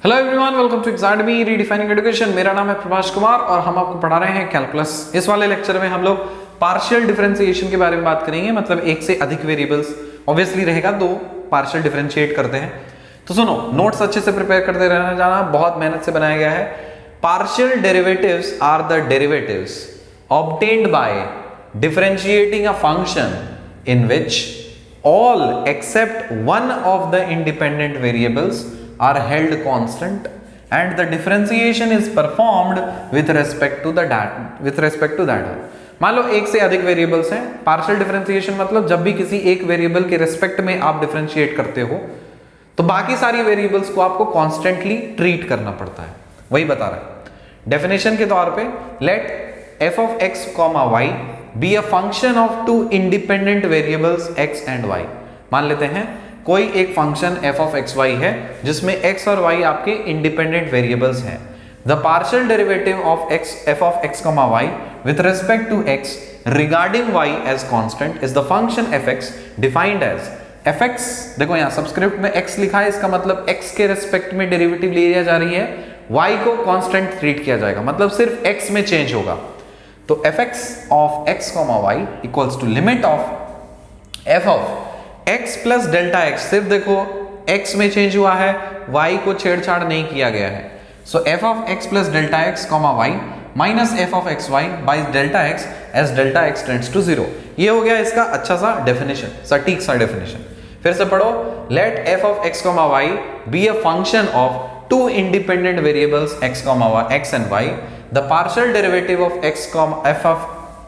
Hello everyone, welcome to Examy redefining education. मेरा नाम है प्रभाष कुमार और हम आपको पढ़ा रहे हैं कैलकुलस। इस वाले लेक्चर में हम लोग पार्शियल डिफरेंशिएशन के बारे में बात करेंगे, मतलब एक से अधिक वेरिएबल्स ऑब्वियसली रहेगा, दो पार्शियल डिफरेंशिएट करते हैं। तो सुनो, नोट्स अच्छे से प्रिपेयर करते रहना जाना, बहुत मेहनत से बनाया गया है। Partial derivatives are the derivatives obtained by differentiating a function in which all except one of the independent variables are held constant and the differentiation is performed with respect to that। मान लो एक से अधिक variables हैं। Partial differentiation मतलब जब भी किसी एक वेरिएबल के रिस्पेक्ट में आप डिफरेंशिएट करते हो तो बाकी सारी वेरिएबल्स को आपको कॉन्स्टेंटली ट्रीट करना पड़ता है, वही बता रहा है। डेफिनेशन के तौर पे late f of x, y be a function of two independent variables x and y। मान लेते हैं कोई एक function f of x y है जिसमें x और y आपके इंडिपेंडेंट वेरिएबल्स हैं। The partial derivative of f of x, y with respect to x regarding y as constant is the function fx defined as fx। देखो यहाँ subscript में x लिखा है, इसका मतलब x के रेस्पेक्ट में डेरिवेटिव लिया जा रही है, y को कांस्टेंट ट्रीट किया जाएगा, मतलब सिर्फ x में चेंज होगा। तो fx of x, y equals to limit of f of x plus delta x। सिर्फ देखो x में चेंज हुआ है, y को छेड़छाड़ नहीं किया गया है। सो f of x plus delta x, y minus f of x y by delta x as delta x tends to 0। ये हो गया इसका अच्छा सा डेफिनेशन, सटीक सा डेफिनेशन। फिर से पढ़ो, let f of x, y be a function of two independent variables x, and y। The partial derivative of f of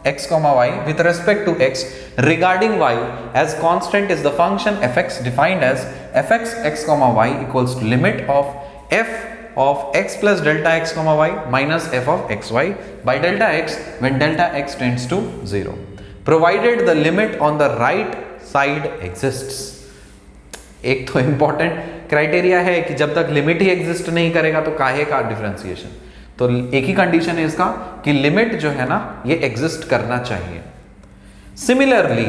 x, y with respect to x regarding y as constant is the function fx defined as fx x, y equals to limit of f of x plus delta x, y minus f of x y by delta x when delta x tends to 0 provided the limit on the right side exists। एक तो important criteria है कि जब तक limit ही exist नहीं करेगा तो काहे का डिफरेंशिएशन। तो एक ही कंडीशन है इसका कि लिमिट जो है ना ये एग्जिस्ट करना चाहिए। Similarly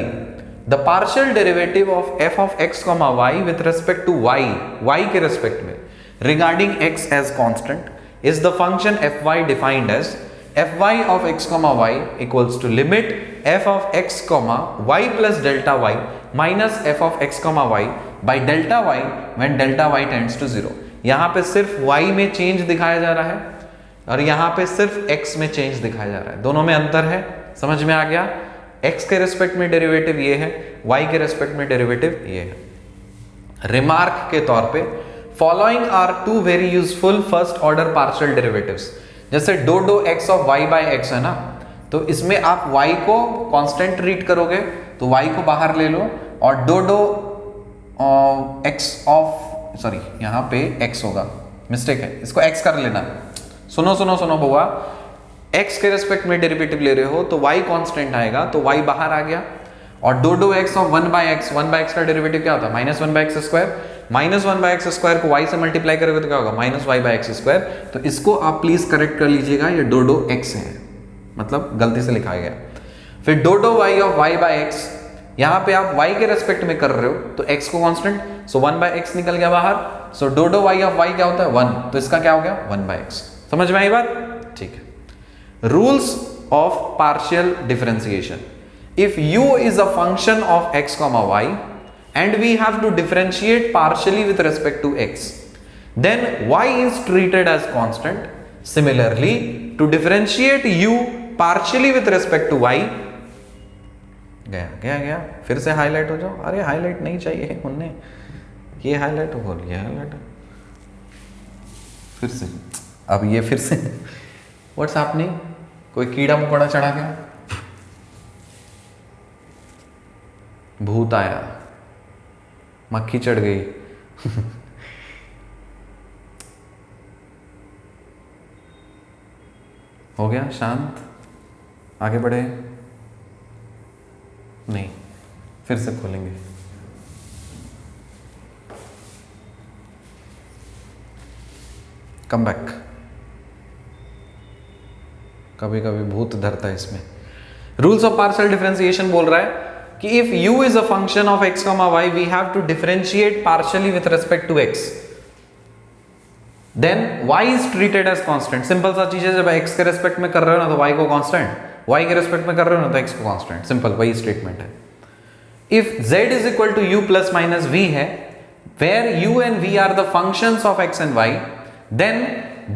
the partial derivative of f of x, y with respect to y के रेस्पेक्ट में regarding x as constant is the function fy defined as fy of x, y equals to limit f of x, y plus delta y minus f of x, y by delta y when delta y tends to 0। यहां पे सिर्फ y में change दिखाया जा रहा है और यहां पे सिर्फ x में चेंज दिखाया जा रहा है, दोनों में अंतर है। समझ में आ गया? x के रेस्पेक्ट में डेरिवेटिव ये है, y के रेस्पेक्ट में डेरिवेटिव ये है। रिमार्क के तौर पे following are two very useful first order partial derivatives. जैसे डो x of y by x है ना, तो इसमें आप y को कांस्टेंट ट्रीट करोगे तो y को बाहर ले लो और डो x ऑफ, सॉरी यहां पे x होगा, मिस्टेक है, इसको x कर लेना। सुनो बुआ, x के रेस्पेक्ट में डेरिवेटिव ले रहे हो तो y कांस्टेंट आएगा, तो y बाहर आ गया और do x of 1 by x का डेरिवेटिव क्या होता है? Minus 1 by X square. Minus 1 by X square को y से मल्टीप्लाई करोगे तो क्या होगा? Minus y by X square. तो इसको आप प्लीज करेक्ट कर लीजिएगा, ये डो x है, मतलब गलती से लिखा गया। फिर do y of y by x, यहां पे आप y के रेस्पेक्ट में कर रहे हो तो x को कांस्टेंट, सो 1 बाय x निकल गया बाहर। So do y of y क्या होता है? 1, तो इसका क्या हो गया? 1 बाय x। समझ में आई बात? ठीक है। Rules of partial differentiation. If u is a function of x, y and we have to differentiate partially with respect to x, then y is treated as constant। Similarly, to differentiate u partially with respect to y, गया फिर से highlight हो जाओ। अरे highlight नहीं चाहिए उनने, ये हाईलाइट हो गया, ये हाईलाइट फिर से, अब ये फिर से व्हाट्सएप नहीं, कोई कीड़ा मकोड़ा चढ़ा गया, भूत आया, मक्खी चढ़ गई हो गया शांत, आगे बढ़े नहीं, फिर से खोलेंगे। कम बैक, कभी कभी भूत धरता है इसमें। रूल्स ऑफ पार्शियल डिफरेंशिएशन बोल रहा है कि if u is a function of x, y we have to differentiate partially with respect to x। Then y is treated as constant. Simple सा चीज है, जब x के रेस्पेक्ट में कर रहे हो ना तो y को कांस्टेंट, y के रेस्पेक्ट में कर रहे हो ना तो x को कांस्टेंट, सिंपल वही स्टेटमेंट है। If z is equal to u plus minus v है, where u and v are the functions of x and y, then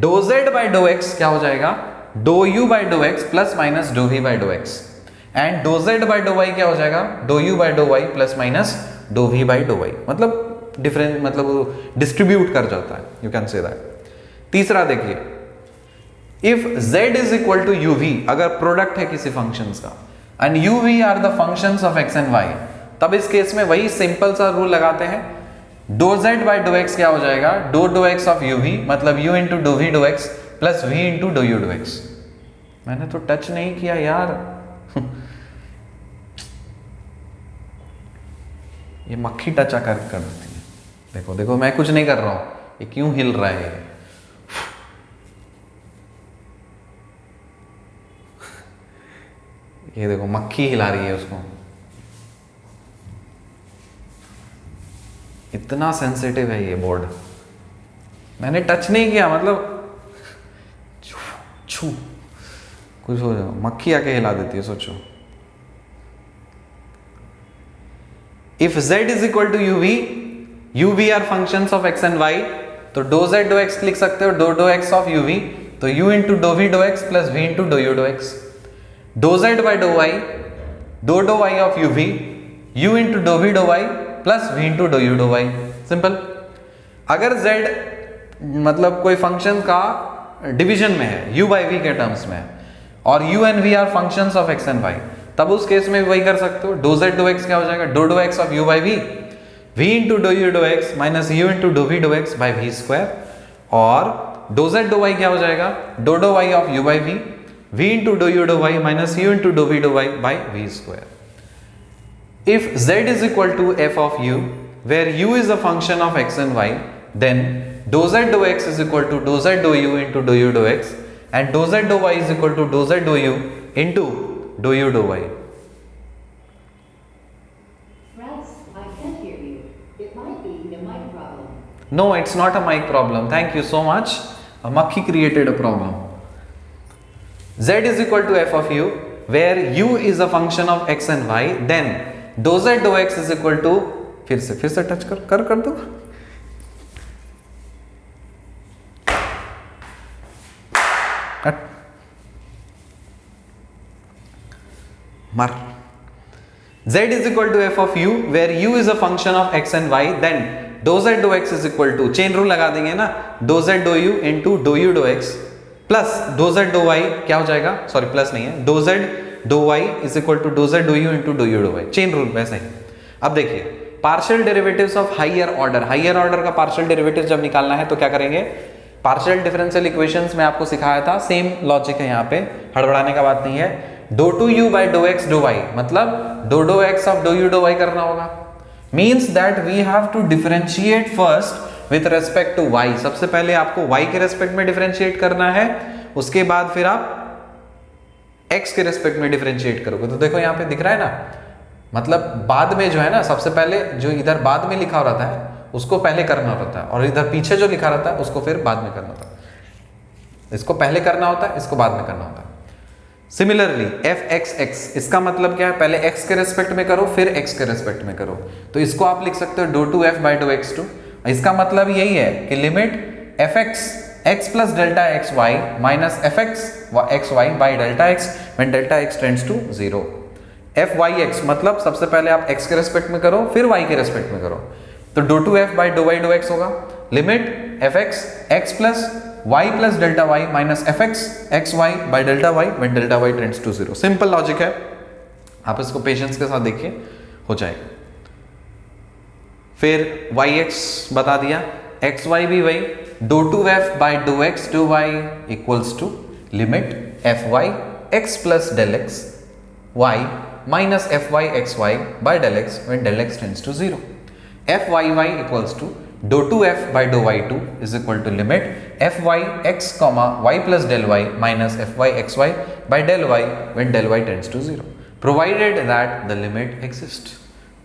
do z by dough x क्या हो जाएगा, do u by dough x plus minus do v by dough x, and do z by dough y क्या हो जाएगा, do u by dough y plus minus do v by dough y, मतलब different, मतलब distribute कर जाता है, you can say that. तीसरा देखिए, if z is equal to uv, अगर प्रोडक्ट है किसी फंक्शंस का and uv are the functions of x and y, तब इस केस में वही सिंपल सा रूल लगाते हैं, डो z बाय डो x क्या हो जाएगा, डो x ऑफ uv, मतलब u इंटू डो v डो x प्लस v इंटू डो u डो x। मैंने तो टच नहीं किया यार ये मक्खी टच कर देती है। देखो देखो मैं कुछ नहीं कर रहा हूं, ये क्यों हिल रहा है, ये देखो मक्खी हिला रही है उसको, इतना सेंसिटिव है ये बोर्ड। मैंने टच नहीं किया, मतलब छू कुछ हो जाओ, मक्खी आके हिला देती है, सोचो। If z is equal to uv, uv are functions of x and y, तो डो z डो x लिख सकते हो, डो x ऑफ uv, तो u इंटू डो v डो x प्लस v इंटू डो u डो x, डो z बाय डो y, डो y of uv, u into डो v डो y प्लस v इंटू डो u डो y, सिंपल। अगर z मतलब कोई फंक्शन का डिवीजन में है, u बाय v के टर्म्स में है, और u and v are functions of x and y, तब उस केस में वही कर सकते हो, डो z डो x क्या हो जाएगा, डो x of u by v, v into डो u डो x माइनस u इंटू डो v डो x बाय v स्क्वायर, और डो z डो y क्या हो जाएगा, डो y of u by v, v into dou u dou y minus u into dou v dou y by v square. If z is equal to f of u, where u is a function of x and y, then dou z dou x is equal to dou z dou u into dou u dou x, and dou z dou y is equal to dou z dou u into dou u dou y. Rex, I can't hear you. It might be a mic problem. No, it's not a mic problem. Thank you so much. A monkey created a problem. Z is equal to f of u, where u is a function of x and y, then dou z dou x is equal to, फिर से touch कर दो, मार। z is equal to f of u, where u is a function of x and y, then dou z dou x is equal to, chain rule लगा देंगे ना, dou z dou u into dou u dou x plus डो z डो y क्या हो जाएगा, sorry plus नहीं है, डो z डो y इज इक्वल टू डो z डो u इंटू डो u डो y, चेन रूल वैसे ही। अब देखिए, partial derivatives of higher order का पार्शियल डेरिवेटिव जब निकालना है तो क्या करेंगे, पार्शियल डिफरेंशियल इक्वेशंस में आपको सिखाया था, सेम लॉजिक है यहाँ पे, हड़बड़ाने का बात नहीं है। डो टू यू बाय डो एक्स डो वाई, मतलब डो एक्स ऑफ डो यू डो वाई करना होगा, means that we have to differentiate first with respect to y। सबसे पहले आपको y के रेस्पेक्ट में डिफरेंशिएट करना है, उसके बाद फिर आप x के रेस्पेक्ट में डिफरेंशिएट करोगे। तो देखो यहाँ पे दिख रहा है ना, मतलब बाद में जो है ना, सबसे पहले जो इधर बाद में लिखा रहता है उसको पहले करना रहता है, और इधर पीछे जो लिखा रहता है उसको फिर बाद में करना होता है। इसको पहले करना होता है, इसको बाद में करना होता है। सिमिलरली एफ एक्स एक्स, इसका मतलब क्या है, पहले x के रेस्पेक्ट में करो फिर x के रेस्पेक्ट में करो, तो इसको आप लिख सकते हो डो two f by dough x two. इसका मतलब यही है कि limit f x x plus delta x y minus f x x y by delta x when delta x tends to zero. F y x मतलब सबसे पहले आप x के रेस्पेक्ट में करो फिर y के रेस्पेक्ट में करो, तो do two f by dough y do x होगा, limit f x x plus y plus delta y minus f x x y by delta y when delta y tends to zero. Simple logic है, आप इसको patience के साथ देखिए, हो जाएगा। फिर वाई एक्स बता दिया, एक्स वाई भी वही, डो two f by dough x डो y equals to limit f y x plus del x y minus f y x y by del x when del x tends to zero. F y y equals to डो two f by dough y two is equal to limit f y x comma y plus del y minus f y x y by del y when del Y tends to zero, provided that the limit exist.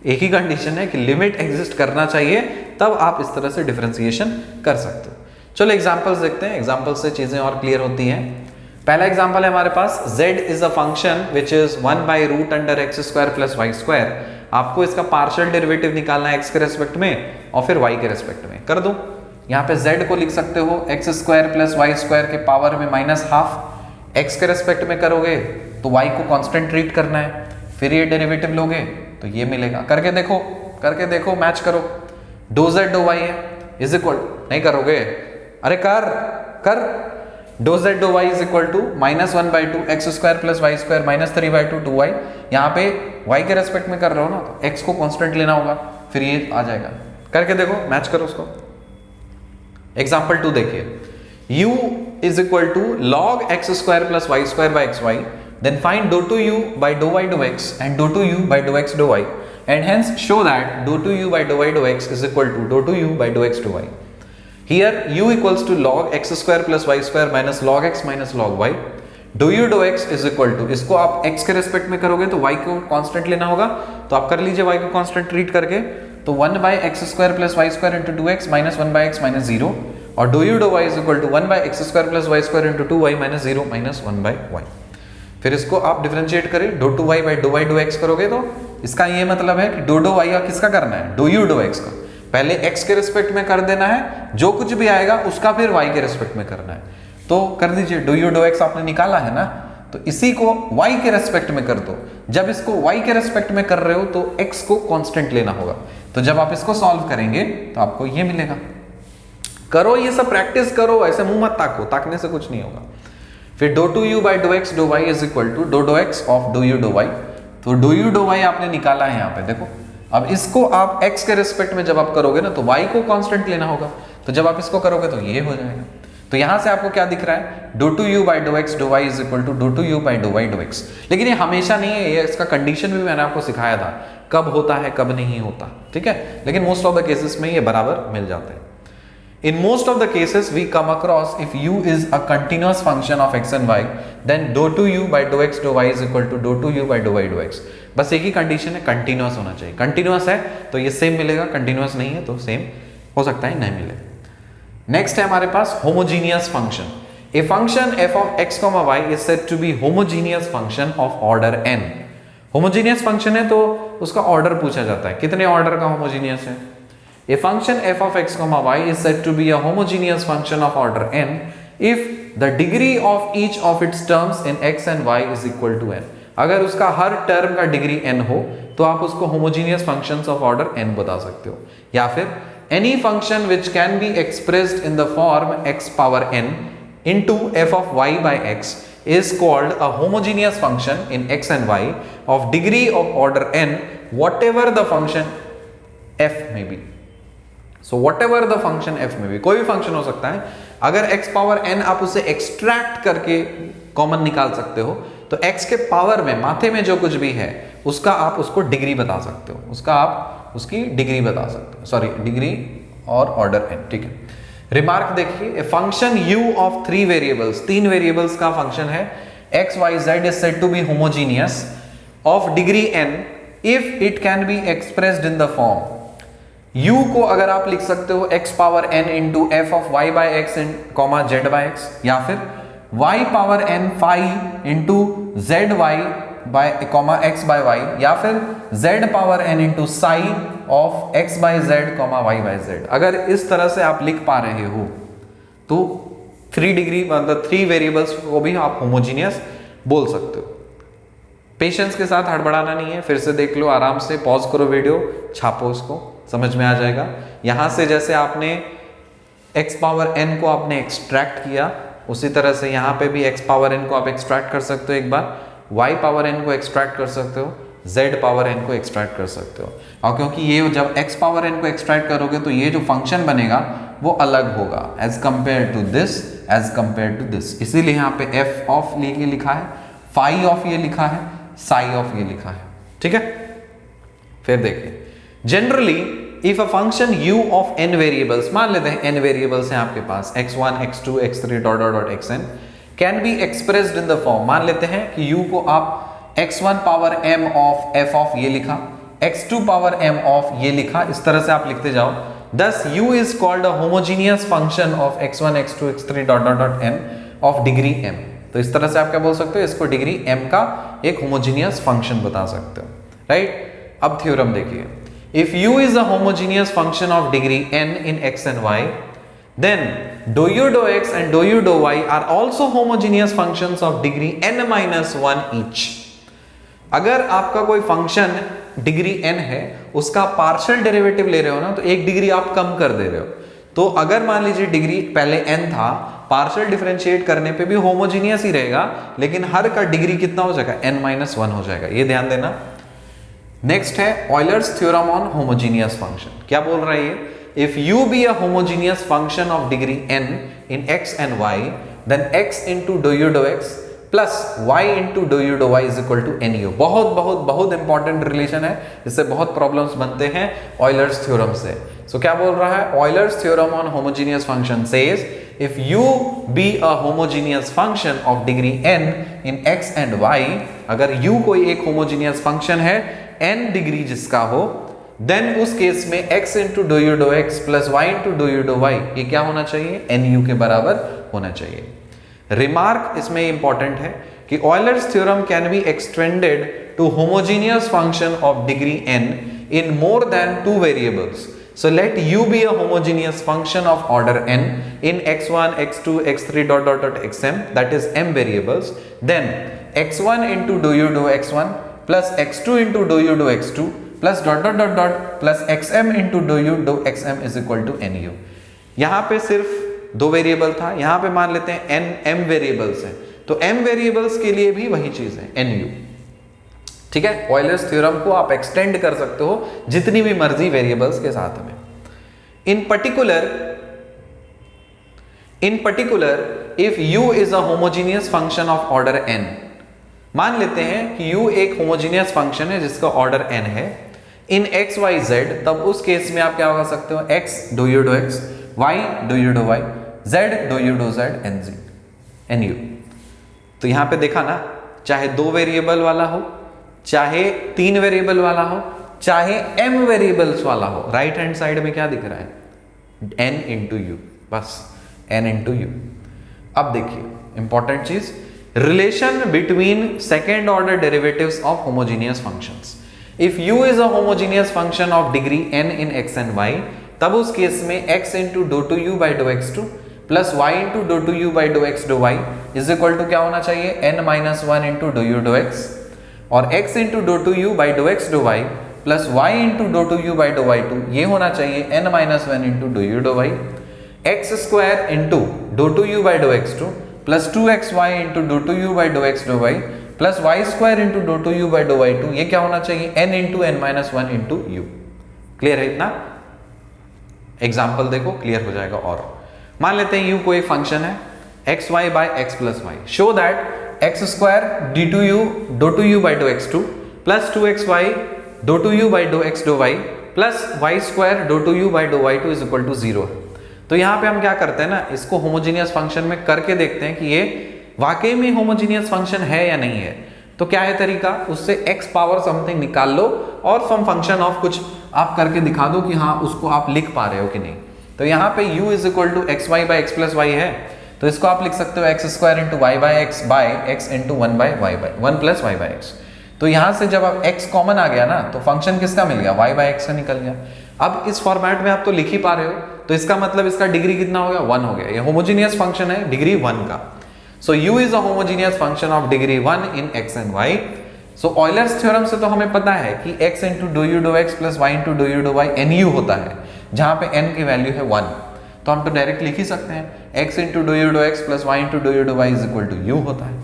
एक ही condition है कि limit exist करना चाहिए, तब आप इस तरह से डिफरेंशिएशन कर सकते हो। चलो एग्जांपल्स देखते हैं, एग्जांपल्स से चीजें और क्लियर होती हैं। पहला एग्जांपल है हमारे पास, z is a function which is 1/√x² + y²। आपको इसका पार्शियल डेरिवेटिव निकालना है x के रेस्पेक्ट में और फिर y के रेस्पेक्ट में। कर दूं, यहाँ पे z को लिख सकते हो x² + y² के पावर में -½ x के रेस्पेक्ट में करोगे तो y को कांस्टेंट ट्रीट करना है, फिर ये डेरिवेटिव लोगे तो ये मिलेगा। करके देखो, मैच करो। डो z डो y है इज इक्वल, नहीं करोगे, अरे कर डो z डो y is equal to -1/2 x² + y² -3/2 2y। यहाँ पे y के रेस्पेक्ट में कर रहे हो ना, तो x को कांस्टेंट लेना होगा, फिर ये आ जाएगा। करके देखो, मैच करो उसको। एग्जाम्पल 2 देखिए, u is equal to log x² + y² xy, then find dou to u by dou y dou x and dou to u by dou x dou y, and hence show that dou to u by dou y dou x is equal to dou to u by dou x dou y. Here u equals to log x² + y² minus log x minus log y. dou u dou x is equal to, इसको आप x के respect में करोगे तो y को constant लेना होगा, तो आप कर लीजिए y को कांस्टेंट ट्रीट करके, तो 1/x² + y² into 2x minus 1/x minus 0, और dou u dou y is equal to 1/x² + y² into 2y minus 0 minus 1/y। फिर इसको आप डिफरेंशिएट करें, dou to y by dou y dou x करोगे तो इसका ये मतलब है कि dou y का किसका करना है, dou u dou x का। पहले x के रेस्पेक्ट में कर देना है, जो कुछ भी आएगा उसका फिर y के रेस्पेक्ट में करना है। तो कर दीजिए, dou u dou x आपने निकाला है ना, तो इसी को y के रेस्पेक्ट में कर दो। जब इसको y के रेस्पेक्ट में कर रहे हो तो x को कांस्टेंट लेना होगा, तो जब आप इसको सॉल्व करेंगे तो आपको ये मिलेगा। करो ये सब प्रैक्टिस करो, ऐसे मुंह मत ताको, ताकने से कुछ नहीं होगा। फिर dou to u by dou x dou y is equal to dou x of dou u dou y। तो dou u dou y आपने निकाला है यहाँ पे, देखो। अब इसको आप x के रेस्पेक्ट में जब आप करोगे ना तो y को कांस्टेंट लेना होगा, तो जब आप इसको करोगे तो ये हो जाएगा। तो यहां से आपको क्या दिख रहा है, dou to u by dou x dou y is equal to dou to u by dou y dou x। लेकिन ये हमेशा नहीं है, ये इसका कंडीशन भी मैंने आपको सिखाया था, कब होता है कब नहीं होता, ठीक है। लेकिन मोस्ट ऑफ द केसेस में ये बराबर मिल जाते हैं। In most of the cases we come across, if u is a continuous function of x and y, then dou to u by dou x dou y is equal to dou to u by dou y dou x। बस एक ही condition है, continuous होना चाहिए। Continuous है तो ये same मिलेगा, कंटिन्यूअस नहीं है तो सेम हो सकता है नहीं मिले। नेक्स्ट है हमारे पास homogeneous function. A function f of x, y is said to be homogeneous function of order n। Homogeneous function है तो उसका ऑर्डर पूछा जाता है, कितने ऑर्डर का होमोजीनियस है। A function f of x, y is said to be a homogeneous function of order n if the degree of each of its terms in x and y is equal to n। अगर उसका हर term का degree n हो तो आप उसको homogeneous functions of order n बता सकते हो। या फिर any function which can be expressed in the form x power n into f of y by x is called a homogeneous function in x and y of degree of order n whatever the function f may be। So whatever the function f में भी, कोई भी function हो सकता है, अगर x power n आप उसे एक्सट्रैक्ट करके कॉमन निकाल सकते हो तो x के पावर में माथे में जो कुछ भी है उसका आप उसको डिग्री बता सकते हो, उसका आप उसकी डिग्री बता सकते हो, सॉरी डिग्री और ऑर्डर n, ठीक है। रिमार्क देखिए, a function u of 3 variables, 3 variables का फंक्शन है x y z is said to be homogeneous of degree n if it can be expressed in the form. u को अगर आप लिख सकते हो x power n into f of y by x comma z by x, या फिर y power n phi into z y by comma x by y, या फिर z power n into sigh of x by z comma y by z। अगर इस तरह से आप लिख पा रहे हो तो 3 डिग्री मतलब 3 वेरिएबल्स को भी आप होमोजीनियस बोल सकते हो। पेशेंस के साथ हड़बड़ाना नहीं है, फिर से देख लो, आराम से पॉज करो वीडियो, छापो, इसको समझ में आ जाएगा। यहां से जैसे आपने x पावर n को आपने एक्सट्रैक्ट किया, उसी तरह से यहां पे भी x पावर n को आप एक्सट्रैक्ट कर सकते हो, एक बार y पावर n को एक्सट्रैक्ट कर सकते हो, z पावर n को एक्सट्रैक्ट कर सकते हो। और क्योंकि ये जब x पावर n को एक्सट्रैक्ट करोगे तो ये जो फंक्शन बनेगा वो अलग होगा as compare to this, as compare to this. इसीलिए यहाँ पे f ऑफ लेके लिखा है, फाई ऑफ ये लिखा है, साई ऑफ ये लिखा है, ठीक है। फिर देखिए, generally if a function u of n variables, मान लेते हैं n वेरिएबल्स हैं आपके पास x1 x2 x3 dot dot dot xn, can be expressed in the form. मान लेते हैं कि u को आप x1 power m of f of ये लिखा, x2 पावर m ऑफ ये लिखा, इस तरह से आप लिखते जाओ, Thus u is called a homogeneous function of x1 x2 x3 dot dot dot n of degree m। तो इस तरह से आप क्या बोल सकते हो, इसको डिग्री m का एक होमोजीनियस फंक्शन बता सकते हो, राइट। अब थ्योरम देखिए, if u is a homogeneous function of degree n in x and y, then dou u dou x and dou u dou y are also homogeneous functions of degree n minus 1 each। अगर आपका कोई function degree n है, उसका partial derivative ले रहे हो ना, तो एक डिग्री आप कम कर दे रहे हो। तो अगर मान लीजिए डिग्री पहले n था, पार्शियल डिफरेंशिएट करने पे भी होमोजीनियस ही रहेगा, लेकिन हर का डिग्री कितना हो जाएगा, n-1 हो जाएगा, ये ध्यान देना। नेक्स्ट है Euler's theorem on homogeneous function. क्या बोल रहा है ये, if u be a homogeneous function of degree n in x and y, then x into dou u dou x plus y into dou u dou y is equal to nu। बहुत बहुत बहुत important relation है, इससे बहुत problems बनते हैं Euler's theorem से। सो क्या बोल रहा है, Euler's theorem on homogeneous function says if u be a homogeneous function of degree n in x and y, अगर u कोई एक होमोजीनियस फंक्शन है n डिग्री जिसका हो, देन उस केस में x into dou u dou x plus y into dou u dou y ये क्या होना चाहिए, nu के बराबर होना चाहिए। रिमार्क इसमें इंपॉर्टेंट है कि Euler's theorem can be extended to homogeneous function of degree n in more than 2 variables। So let u be a homogeneous function of order n in x1, x2, x3 dot dot dot xm, that is m variables, then x1 into dou u dou x1 plus x2 into dou u dou x2 plus dot dot dot dot plus xm into dou u dou xm is equal to nu। यहाँ पे सिर्फ 2 variable था, यहाँ पे मान लेते हैं n m variables है, तो m वेरिएबल्स के लिए भी वही चीज है nu। ठीक है, ऑयलर्स थ्योरम को आप एक्सटेंड कर सकते हो जितनी भी मर्जी वेरिएबल्स के साथ में। इन particular if u is a homogeneous function of order n, मान लेते हैं कि u एक होमोजीनियस फंक्शन है जिसका ऑर्डर n है इन x y z, तब उस केस में आप क्या कर सकते हो, x dou u dou x, y dou u dou y, z dou u dou z nu। तो यहां पे देखा ना, चाहे 2 वेरिएबल वाला हो, चाहे 3 वेरिएबल वाला हो, चाहे m वेरिएबल्स वाला हो, राइट हैंड साइड में क्या दिख रहा है, n इंटू यू, बस n इंटू यू। अब देखिए इंपॉर्टेंट चीज, relation between second order derivatives of homogeneous functions. If u is a homogeneous function of degree n in x and y, तब उस केस में x into dough two u by dough x two plus y into dough two u by dough x डो y is equal to क्या होना चाहिए, n-1 into डो u डो x, और x into dough two u by dough x डो y plus y into dough two u by dough y two, ये होना चाहिए n-1 इंटू डो यू डो y, x square into dough two u by dough x two plus 2xy into dough two u by dough x डो y plus y square into dough two u by dough y two, ये क्या होना चाहिए, n into n-1 into you. Clear है इतना? Example देखो, clear हो जाएगा। और मान लेते हैं u कोई फंक्शन है x y by x plus y, show that x square d two u डो two u by dough x two plus 2xy डो two u by dough x डो वाई प्लस वाई स्क्वायर डो two u by dough y two is equal to 0 है। तो यहाँ पे हम क्या करते हैं ना, इसको होमोजीनियस फंक्शन में करके देखते हैं कि ये वाकई में होमोजीनियस फंक्शन है या नहीं है। तो क्या है तरीका, उससे x पावर समथिंग निकाल लो और सम फंक्शन ऑफ कुछ आप करके दिखा दो कि हाँ उसको आप लिख पा रहे हो कि नहीं। तो यहाँ पे u is equal to x y by x plus y है, तो इसको आप लिख सकते हो x square into y by x into 1 by y by 1 plus y by x. तो यहाँ से जब आप x कॉमन आ गया ना, तो फंक्शन किसका मिल गया, y बाई एक्स का निकल गया। अब इस फॉर्मेट में आप तो लिख ही पा रहे हो, तो इसका मतलब इसका डिग्री कितना हो गया, 1 हो गया। ये होमोजीनियस फंक्शन है डिग्री 1 का। So u is a homogeneous function of degree 1 in x and y। So Euler's theorem से तो हमें पता है कि x इंटू डो यू डो एक्स प्लस वाई इंटू डो यू डो वाई nu होता है, जहां पे n की वैल्यू है 1। तो हम तो डायरेक्ट लिख ही सकते हैं x इंटू डो यू डो एक्स प्लस वाई इंटू डो यू डो y is equal to u होता है।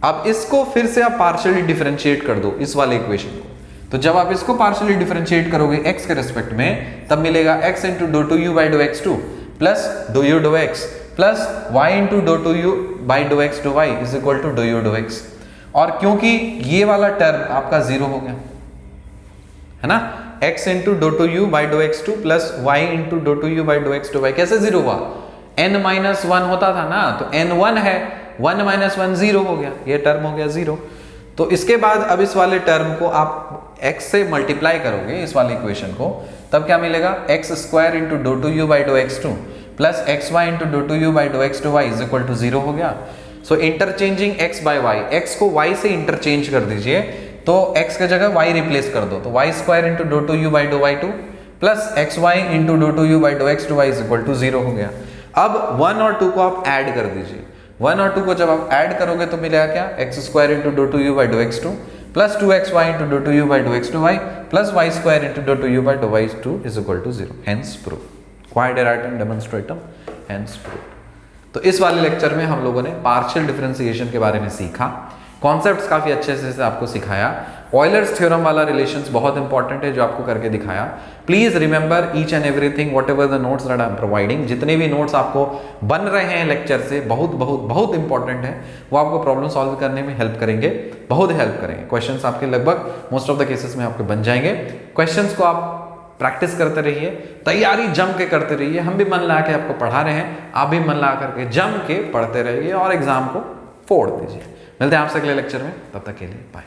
अब इसको फिर से आप पार्शियली डिफरेंशिएट कर दो इस वाले इक्वेशन को, तो जब आप इसको पार्शियली डिफरेंशिएट करोगे x के रेस्पेक्ट में, तब मिलेगा x into dough two u by dough x two plus डो यू डो एक्स प्लस y into dough two u by dough x डो वाई इज इक्वल टू डो यू डो एक्स। और क्योंकि ये वाला टर्म आपका 0 हो गया है ना, x into dough two u by dough x two plus y into dough two u by dough x डो वाई कैसे 0 हुआ, n-1 होता था ना, तो n 1 है, 1 - 1 0 हो गया, ये टर्म हो गया 0। तो इसके बाद अब इस वाले टर्म को आप x से मल्टीप्लाई करोगे इस वाले इक्वेशन को, तब क्या मिलेगा, x square into dough two u by dough x two plus x y into dough two u by dough x two y is equal to 0 हो गया। So interchanging x by y, x को y से interchange कर दीजिए, तो x के जगह y replace कर दो, तो y square into dough two u by dough y two plus x y into dough two u by dough x two y is equal to 0 हो गया। अब 1 और 2 को आप ऐड कर दीजिए, 1 और 2 को जब आप ऐड करोगे तो मिलेगा क्या, x square into dough two u by dough x two plus 2xy into dough two u by dough x two y plus y square into dough two u by dough y two is equal to 0, hence prove, quod erat demonstrandum, hence prove. तो इस वाले lecture में हम लोगों ने partial differentiation के बारे में सीखा, कॉन्सेप्ट्स काफी अच्छे से आपको सिखाया, ऑयलर्स थ्योरम वाला रिलेशंस बहुत इंपॉर्टेंट है जो आपको करके दिखाया। Please remember each and everything what ever the notes that I am providing, जितने भी नोट्स आपको बन रहे हैं लेक्चर से बहुत बहुत बहुत इंपॉर्टेंट है, वो आपको प्रॉब्लम सॉल्व करने में हेल्प करेंगे, बहुत हेल्प करेंगे। क्वेश्चंस आपके लगभग मोस्ट ऑफ द केसेस में आपके बन जाएंगे। क्वेश्चंस को आप प्रैक्टिस करते रहिए, तैयारी जम के करते रहिए, हम भी मन ला के आपको पढ़ा रहे हैं, आप भी मन ला करके जम के पढ़ते रहिए और एग्जाम को फोड़ दीजिए। मिलते हैं आपसे अगले लेक्चर में, तब तक के लिए बाय।